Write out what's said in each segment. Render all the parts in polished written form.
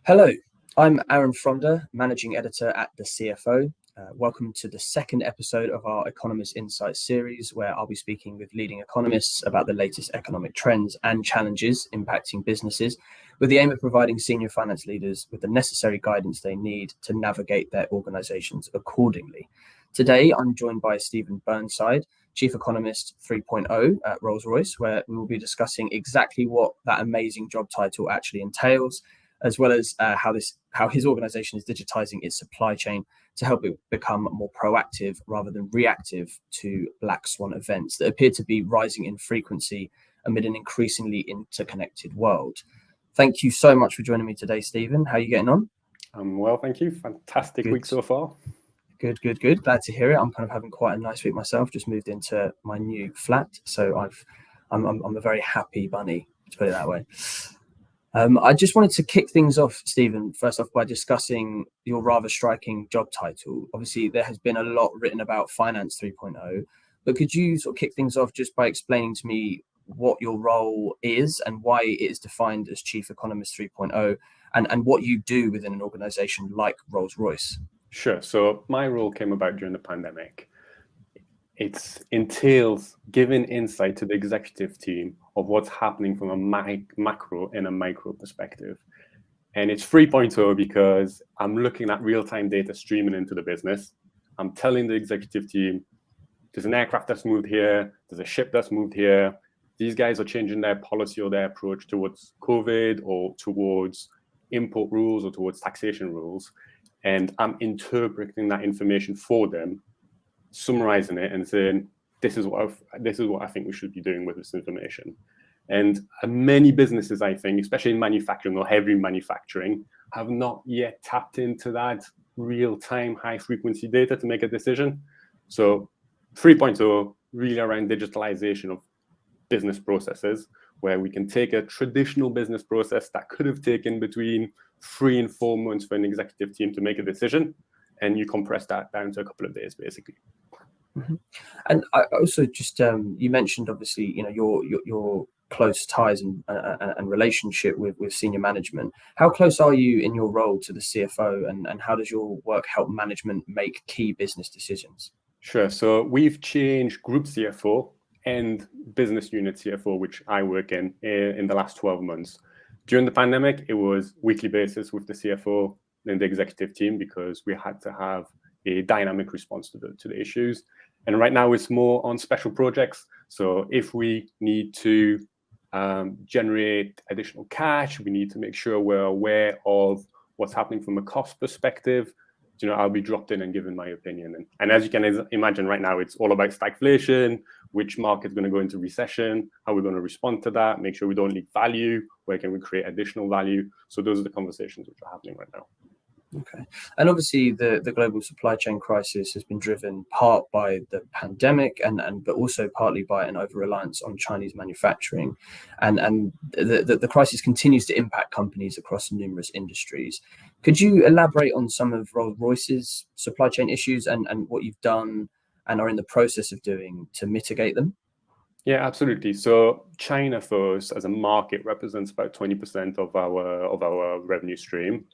Hello, I'm Aaron Fronder, Managing Editor at the CFO. Welcome to the second episode of our Economist Insights series, where I'll be speaking with leading economists about the latest economic trends and challenges impacting businesses, with the aim of providing senior finance leaders with the necessary guidance they need to navigate their organizations accordingly. Today, I'm joined by Stephen Burnside, Chief Economist 3.0 at Rolls-Royce, where we will be discussing exactly what that amazing job title actually entails, as well as how his organization is digitizing its supply chain to help it become more proactive rather than reactive to Black Swan events that appear to be rising in frequency amid an increasingly interconnected world. Thank you so much for joining me today, Stephen. How are you getting on? I'm well, thank you. Fantastic week so far. Good. Glad to hear it. I'm kind of having quite a nice week myself. Just moved into my new flat, so I'm a very happy bunny, to put it that way. I just wanted to kick things off, Stephen, first off by discussing your rather striking job title. Obviously, there has been a lot written about Finance 3.0, but could you sort of kick things off just by explaining to me what your role is and why it is defined as Chief Economist 3.0 and what you do within an organization like Rolls-Royce? Sure. So my role came about during the pandemic. It entails giving insight to the executive team of what's happening from a macro and a micro perspective. And it's 3.0 because I'm looking at real-time data streaming into the business. I'm telling the executive team, there's an aircraft that's moved here, there's a ship that's moved here. These guys are changing their policy or their approach towards COVID or towards import rules or towards taxation rules. And I'm interpreting that information for them, summarizing it and saying, this is what I think we should be doing with this information. And many businesses, I think, especially in manufacturing or heavy manufacturing, have not yet tapped into that real-time high-frequency data to make a decision. So 3.0 really around digitalization of business processes, where we can take a traditional business process that could have taken between 3 and 4 months for an executive team to make a decision, and you compress that down to a couple of days, basically. Mm-hmm. And I also just you mentioned obviously your close ties and relationship with senior management. How close are you in your role to the CFO, and how does your work help management make key business decisions? Sure. So we've changed group CFO and business unit CFO, which I work in the last 12 months. During the pandemic, it was weekly basis with the CFO and the executive team because we had to have a dynamic response to the issues. And right now it's more on special projects. So if we need to generate additional cash, we need to make sure we're aware of what's happening from a cost perspective. I'll be dropped in and given my opinion. And as you can imagine right now, it's all about stagflation, which market's going to go into recession, how we're going to respond to that, make sure we don't leak value, where can we create additional value. So those are the conversations which are happening right now. Okay. And obviously the global supply chain crisis has been driven part by the pandemic but also partly by an over-reliance on Chinese manufacturing. And the crisis continues to impact companies across numerous industries. Could you elaborate on some of Rolls-Royce's supply chain issues and what you've done and are in the process of doing to mitigate them? Yeah, absolutely. So China for us as a market represents about 20% of our revenue stream.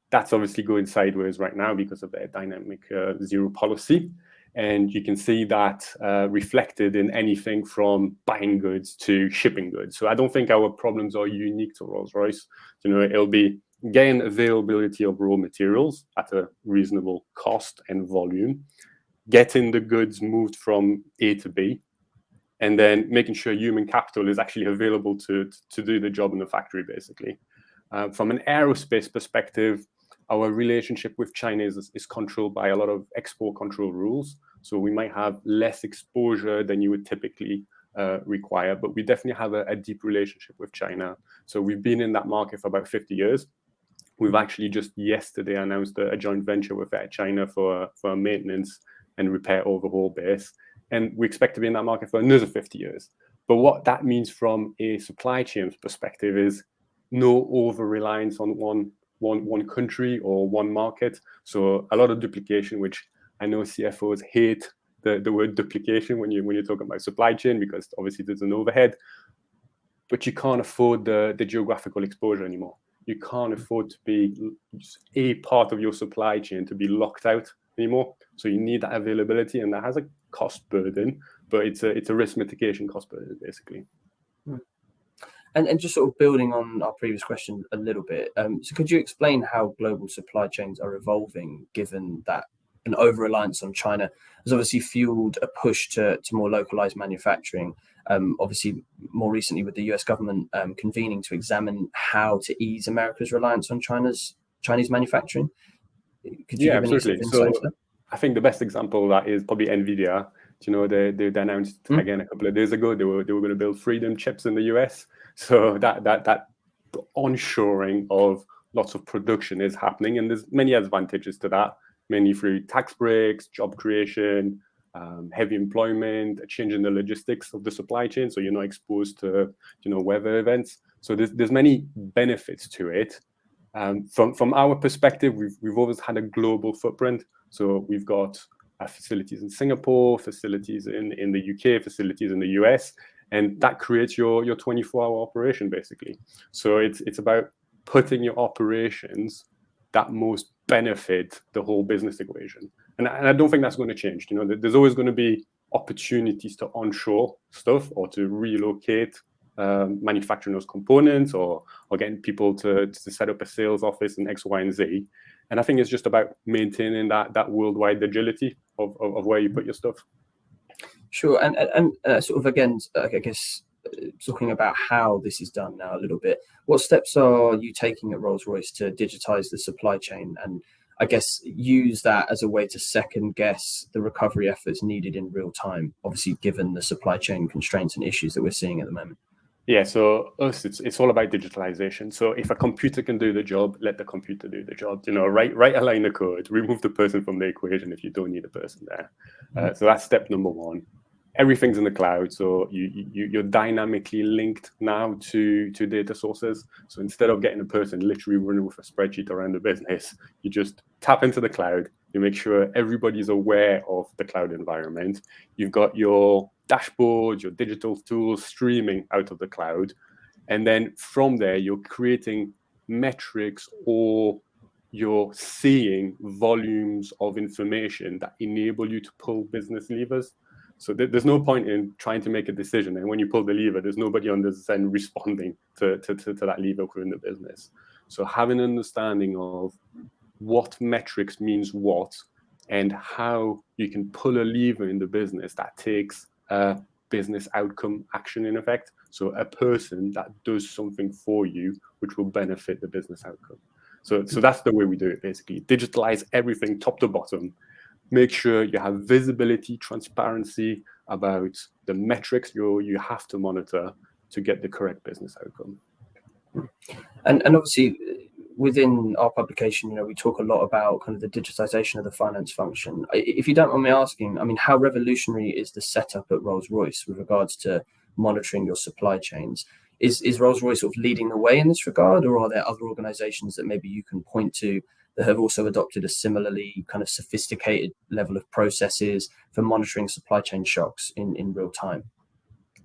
That's obviously going sideways right now because of their dynamic zero policy. And you can see that reflected in anything from buying goods to shipping goods. So I don't think our problems are unique to Rolls-Royce. It'll be, again, availability of raw materials at a reasonable cost and volume, getting the goods moved from A to B, and then making sure human capital is actually available to do the job in the factory, basically. From an aerospace perspective, our relationship with China is controlled by a lot of export control rules. So we might have less exposure than you would typically require, but we definitely have a deep relationship with China. So we've been in that market for about 50 years. We've actually just yesterday announced a joint venture with Air China for a maintenance and repair overhaul base. And we expect to be in that market for another 50 years. But what that means from a supply chain perspective is no over-reliance on one country or one market. So a lot of duplication, which I know CFOs hate the word duplication when you're talking about supply chain, because obviously there's an overhead, but you can't afford the geographical exposure anymore. you can't afford to be a part of your supply chain to be locked out anymore. So you need that availability, and that has a cost burden, but it's a risk mitigation cost burden, basically. And just sort of building on our previous question a little bit, so could you explain how global supply chains are evolving, given that an over-reliance on China has obviously fueled a push to more localized manufacturing, obviously more recently with the US government convening to examine how to ease America's reliance on Chinese manufacturing? Could you give any sort of insights there? I think the best example of that is probably NVIDIA. They announced again a couple of days ago they were going to build Freedom chips in the US. So that onshoring of lots of production is happening, and there's many advantages to that, mainly through tax breaks, job creation, heavy employment, a change in the logistics of the supply chain, so you're not exposed to weather events. So there's many benefits to it. From our perspective, we've always had a global footprint. So we've got facilities in Singapore, facilities in the UK, facilities in the US, and that creates your 24-hour operation, basically. So it's about putting your operations that most benefit the whole business equation. And I don't think that's going to change. There's always going to be opportunities to onshore stuff or to relocate manufacturing those components or getting people to set up a sales office in X, Y, and Z. And I think it's just about maintaining that worldwide agility of where you put your stuff. Sure. And sort of, again, I guess, talking about how this is done now a little bit, what steps are you taking at Rolls-Royce to digitize the supply chain and, I guess, use that as a way to second guess the recovery efforts needed in real time, obviously given the supply chain constraints and issues that we're seeing at the moment? Yeah, so it's all about digitalization. So if a computer can do the job, let the computer do the job. Write a line of code, remove the person from the equation if you don't need a person there. So that's step number one. Everything's in the cloud, so you're dynamically linked now to data sources. So instead of getting a person literally running with a spreadsheet around the business, you just tap into the cloud. You make sure everybody's aware of the cloud environment. You've got your dashboards, your digital tools streaming out of the cloud. And then from there, you're creating metrics or you're seeing volumes of information that enable you to pull business levers. So there's no point in trying to make a decision. And when you pull the lever, there's nobody on the end responding to that lever within the business. So having an understanding of what metrics means what and how you can pull a lever in the business that takes a business outcome action in effect. So a person that does something for you, which will benefit the business outcome. So that's the way we do it, basically. Digitalize everything top to bottom. Make sure you have visibility, transparency about the metrics you have to monitor to get the correct business outcome. And obviously, within our publication, we talk a lot about kind of the digitization of the finance function. If you don't mind me asking, how revolutionary is the setup at Rolls-Royce with regards to monitoring your supply chains? Is Rolls-Royce sort of leading the way in this regard, or are there other organizations that maybe you can point to that have also adopted a similarly kind of sophisticated level of processes for monitoring supply chain shocks in real time?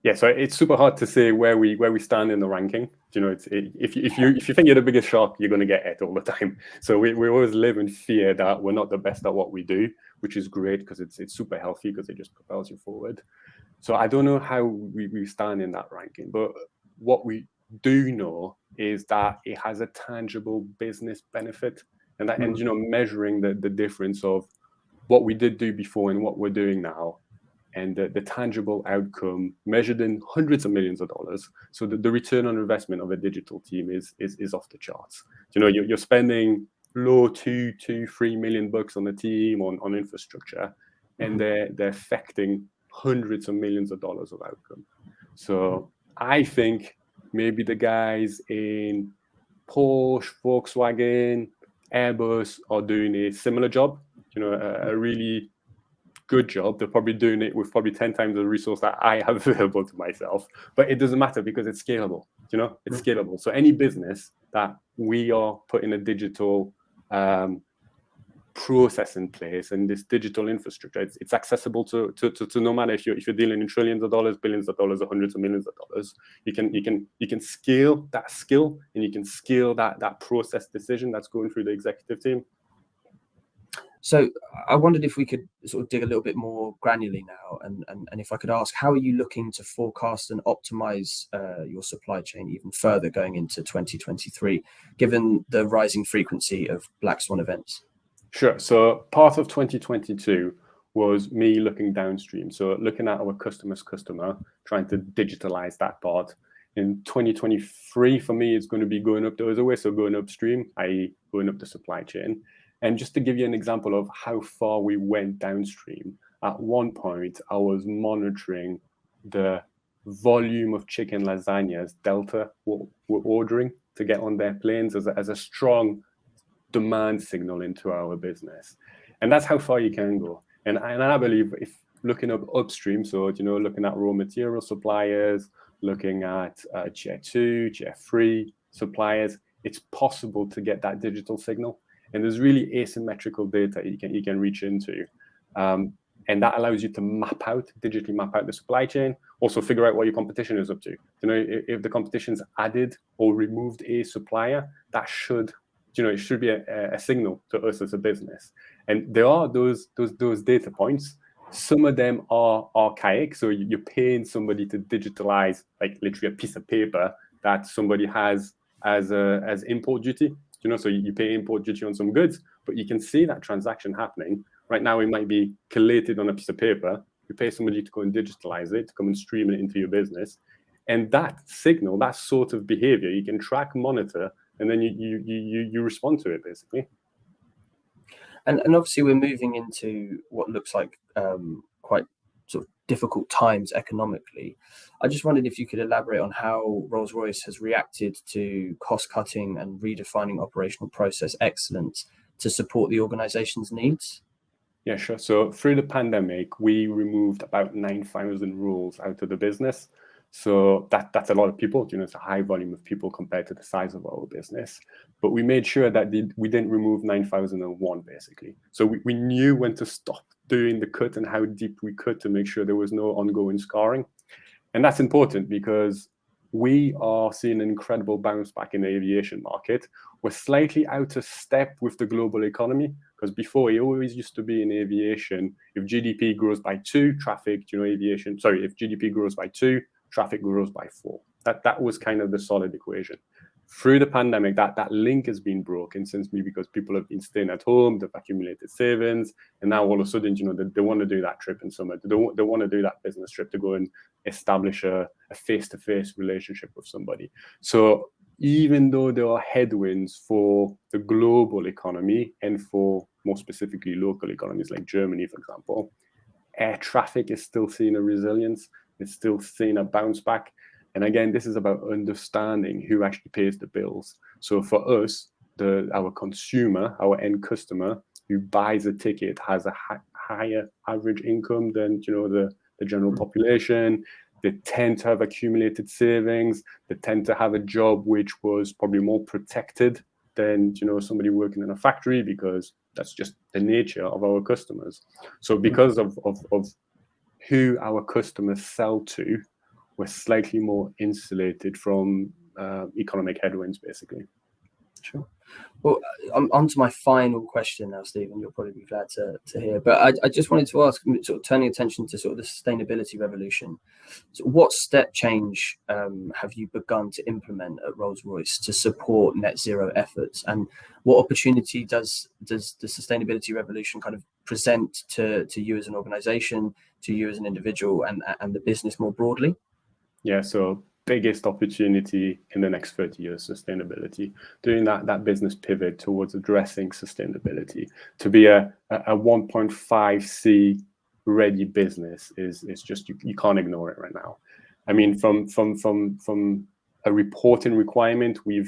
Yeah, so it's super hard to say where we stand in the ranking. If you think you're the biggest shark, you're going to get it all the time. So we always live in fear that we're not the best at what we do, which is great because it's super healthy because it just propels you forward. So I don't know how we stand in that ranking, but what we do know is that it has a tangible business benefit, and that and measuring the difference of what we did do before and what we're doing now. And the tangible outcome measured in hundreds of millions of dollars. So the return on investment of a digital team is off the charts. You're spending low $2-3 million on the team on infrastructure, and they're affecting hundreds of millions of dollars of outcome. So I think maybe the guys in Porsche, Volkswagen, Airbus are doing a similar job. A really good job. They're probably doing it with probably 10 times the resource that I have available to myself, but it doesn't matter because it's scalable. It's scalable. So any business that we are putting a digital process in place and this digital infrastructure. It's accessible to no matter if you're dealing in trillions of dollars, billions of dollars, or hundreds of millions of dollars. You can scale that skill, and you can scale that process decision that's going through the executive team. So I wondered if we could sort of dig a little bit more granularly now, and if I could ask, how are you looking to forecast and optimize your supply chain even further going into 2023, given the rising frequency of Black Swan events? Sure. So part of 2022 was me looking downstream. So looking at our customer's customer, trying to digitalize that part. In 2023, for me, it's going to be going up the other way. So going upstream, i.e. going up the supply chain. And just to give you an example of how far we went downstream, at one point, I was monitoring the volume of chicken lasagnas Delta were ordering to get on their planes as a strong demand signal into our business. And that's how far you can go. And I believe if looking up upstream, so looking at raw material suppliers, looking at tier 2, tier 3 suppliers, it's possible to get that digital signal. And there's really asymmetrical data you can reach into. And that allows you to digitally map out the supply chain, also figure out what your competition is up to. If the competition's added or removed a supplier, that should, it should be a signal to us as a business. And there are those data points. Some of them are archaic. So you're paying somebody to digitalize, like literally a piece of paper that somebody has as import duty. So you pay import duty on some goods, but you can see that transaction happening. Right now, it might be collated on a piece of paper. You pay somebody to go and digitalize it, to come and stream it into your business. And that signal, that sort of behavior, you can track, monitor, and then you respond to it, basically. And obviously, we're moving into what looks like quite sort of difficult times economically. I just wondered if you could elaborate on how Rolls-Royce has reacted to cost-cutting and redefining operational process excellence to support the organization's needs. Yeah, sure. So through the pandemic, we removed about 9,000 roles out of the business. So that's a lot of people. It's a high volume of people compared to the size of our business. But we made sure that we didn't remove 9,001, basically. So we knew when to stop doing the cut and how deep we cut to make sure there was no ongoing scarring. And that's important because we are seeing an incredible bounce back in the aviation market. We're slightly out of step with the global economy, because before it always used to be in aviation, if GDP grows by 2, if GDP grows by 2, traffic grows by 4. That was kind of the solid equation. Through the pandemic, that link has been broken because people have been staying at home, they've accumulated savings, and now all of a sudden, they want to do that trip in summer. They want to do that business trip to go and establish a face-to-face relationship with somebody. So even though there are headwinds for the global economy and for more specifically local economies like Germany, for example, air traffic is still seeing a resilience. It's still seeing a bounce back. And again, this is about understanding who actually pays the bills. So for us, our consumer, our end customer who buys a ticket has a higher average income than the general population. They tend to have accumulated savings. They tend to have a job which was probably more protected than somebody working in a factory, because that's just the nature of our customers. So because of who our customers sell to, we're slightly more insulated from economic headwinds, basically. Sure. Well, on to my final question now, Stephen. You'll probably be glad to hear. But I just wanted to ask, sort of turning attention to sort of the sustainability revolution. So what step change have you begun to implement at Rolls-Royce to support net zero efforts? And what opportunity does the sustainability revolution kind of present to you as an organization, to you as an individual, and the business more broadly? Yeah, so biggest opportunity in the next 30 years, sustainability. Doing that business pivot towards addressing sustainability. To be a 1.5C ready business is just, you can't ignore it right now. I mean, from a reporting requirement, we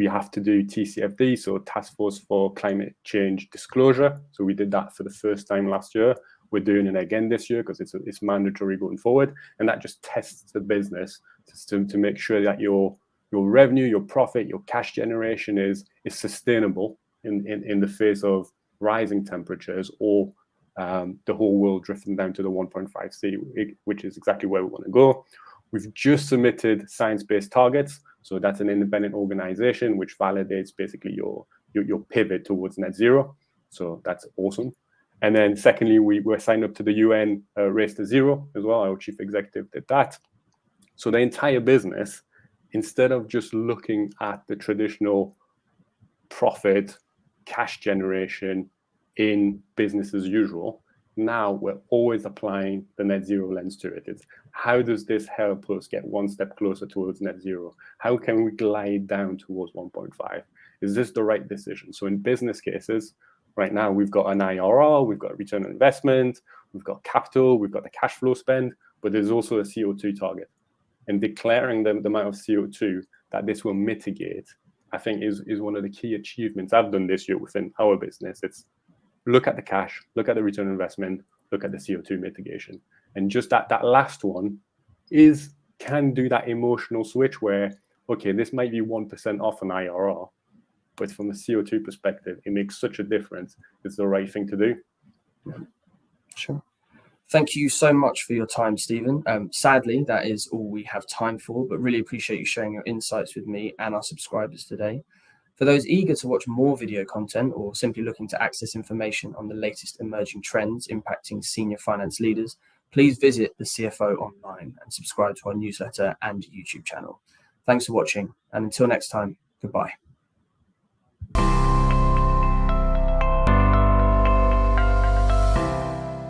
have to do TCFD, so Task Force for Climate Change Disclosure. So we did that for the first time last year. We're doing it again this year because it's mandatory going forward, and that just tests the business to make sure that your revenue, your profit, your cash generation is sustainable in the face of rising temperatures or the whole world drifting down to the 1.5C, which is exactly where we want to go. We've just submitted science-based targets. So that's an independent organization which validates basically your pivot towards net zero. So that's awesome. And then secondly, we were signed up to the UN Race to Zero as well. Our chief executive did that. So the entire business, instead of just looking at the traditional profit, cash generation in business as usual, now we're always applying the net zero lens to it. It's how does this help us get one step closer towards net zero? How can we glide down towards 1.5? Is this the right decision? So in business cases, right now we've got an IRR, we've got return on investment, we've got capital, we've got the cash flow spend, but there's also a CO2 target. And declaring the amount of CO2 that this will mitigate, I think is one of the key achievements I've done this year within our business. It's look at the cash, look at the return on investment, look at the CO2 mitigation. And just that last one can do that emotional switch where, okay, this might be 1% off an IRR, but from a CO2 perspective, it makes such a difference. It's the right thing to do. Sure. Thank you so much for your time, Stephen. Sadly, that is all we have time for, but really appreciate you sharing your insights with me and our subscribers today. For those eager to watch more video content or simply looking to access information on the latest emerging trends impacting senior finance leaders, please visit the CFO online and subscribe to our newsletter and YouTube channel. Thanks for watching, and until next time, goodbye.